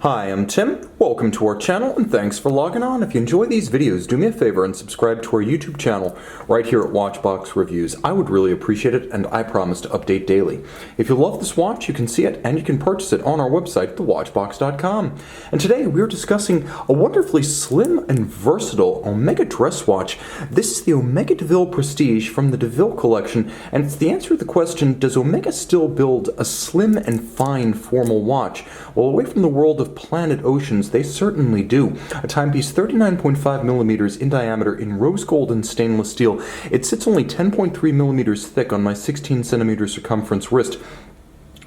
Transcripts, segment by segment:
Hi, I'm Tim. Welcome to our channel and thanks for logging on. If you enjoy these videos, do me a favor and subscribe to our YouTube channel right here at Watchbox Reviews. I would really appreciate it and I promise to update daily. If you love this watch, you can see it and you can purchase it on our website, thewatchbox.com. And today we're discussing a wonderfully slim and versatile Omega dress watch. This is the Omega De Ville Prestige from the De Ville collection, and it's the answer to the question, does Omega still build a slim and fine formal watch? Well, away from the world of Planet Oceans, they certainly do. A timepiece 39.5 millimeters in diameter in rose gold and stainless steel. It sits only 10.3 millimeters thick on my 16 centimeter circumference wrist.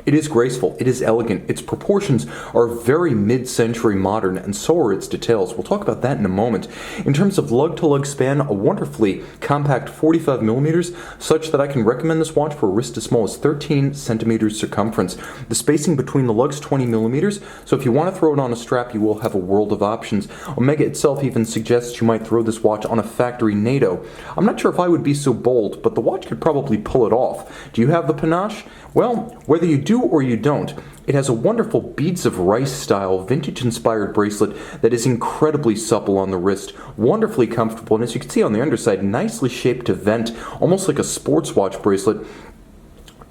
It is graceful, it is elegant, its proportions are very mid-century modern, and so are its details. We'll talk about that in a moment. In terms of lug-to-lug span, a wonderfully compact 45 millimeters, such that I can recommend this watch for a wrist as small as 13 centimeters circumference. The spacing between the lugs 20 millimeters, so if you want to throw it on a strap, you will have a world of options. Omega itself even suggests you might throw this watch on a factory NATO. I'm not sure if I would be so bold, but the watch could probably pull it off. Do you have the panache? Well, whether you do or you don't, it has a wonderful beads of rice style vintage-inspired bracelet that is incredibly supple on the wrist, wonderfully comfortable, and as you can see on the underside, nicely shaped to vent, almost like a sports watch bracelet.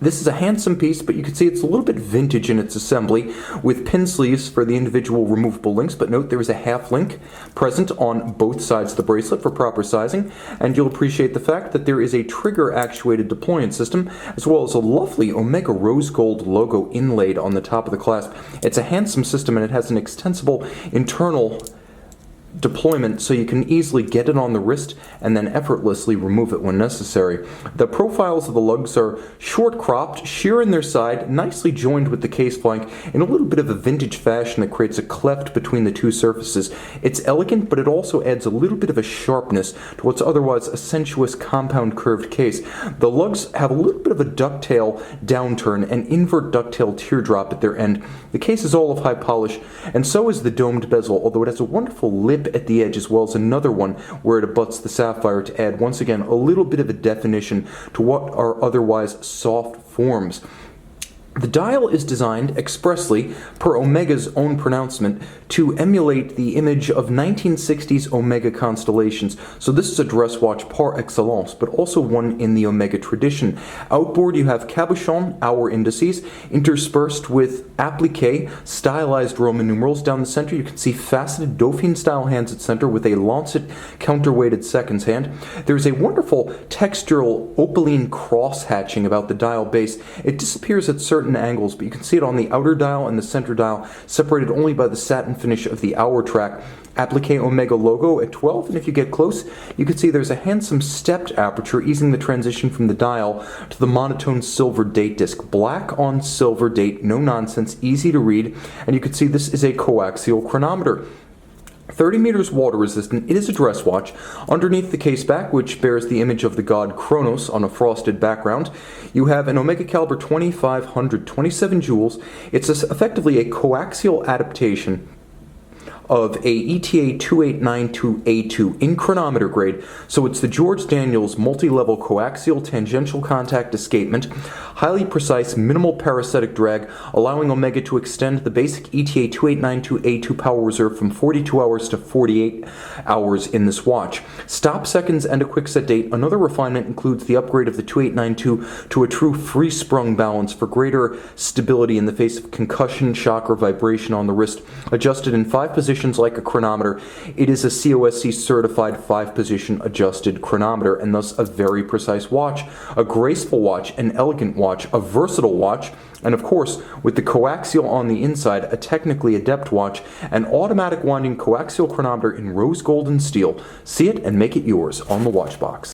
This is a handsome piece, but you can see it's a little bit vintage in its assembly, with pin sleeves for the individual removable links, but note there is a half link present on both sides of the bracelet for proper sizing, and you'll appreciate the fact that there is a trigger-actuated deployment system, as well as a lovely Omega rose gold logo inlaid on the top of the clasp. It's a handsome system, and it has an extensible internal deployment so you can easily get it on the wrist and then effortlessly remove it when necessary. The profiles of the lugs are short cropped, sheer in their side, nicely joined with the case flank in a little bit of a vintage fashion that creates a cleft between the two surfaces. It's elegant, but it also adds a little bit of a sharpness to what's otherwise a sensuous compound curved case. The lugs have a little bit of a ducktail downturn and invert ducktail teardrop at their end. The case is all of high polish, and so is the domed bezel, although it has a wonderful lip at the edge, as well as another one where it abuts the sapphire to add once again a little bit of a definition to what are otherwise soft forms. The dial is designed expressly, per Omega's own pronouncement, to emulate the image of 1960s Omega constellations. So this is a dress watch par excellence, but also one in the Omega tradition. Outboard you have cabochon, hour indices, interspersed with applique, stylized Roman numerals. Down the center you can see faceted Dauphine-style hands at center with a lancet counterweighted seconds hand. There's a wonderful textural opaline cross hatching about the dial base. It disappears at certain angles, but you can see it on the outer dial and the center dial, separated only by the satin finish of the hour track. Applique Omega logo at 12, and if you get close, you can see there's a handsome stepped aperture easing the transition from the dial to the monotone silver date disc. Black on silver date, no nonsense, easy to read, and you can see this is a coaxial chronometer. 30 meters water resistant, it is a dress watch. Underneath the case back, which bears the image of the god Kronos on a frosted background, you have an Omega caliber 2500, 27 joules. It's effectively a coaxial adaptation of a ETA 2892A2 in chronometer grade, so it's the George Daniels multi-level coaxial tangential contact escapement, highly precise, minimal parasitic drag, allowing Omega to extend the basic ETA 2892A2 power reserve from 42 hours to 48 hours in this watch. Stop seconds and a quick set date. Another refinement includes the upgrade of the 2892 to a true free-sprung balance for greater stability in the face of concussion, shock, or vibration on the wrist. Adjusted in 5 positions like a chronometer, it is a COSC certified 5-position adjusted chronometer, and thus a very precise watch, a graceful watch, an elegant watch, a versatile watch, and of course, with the coaxial on the inside, a technically adept watch, an automatic winding coaxial chronometer in rose gold and steel. See it and make it yours on the Watchbox.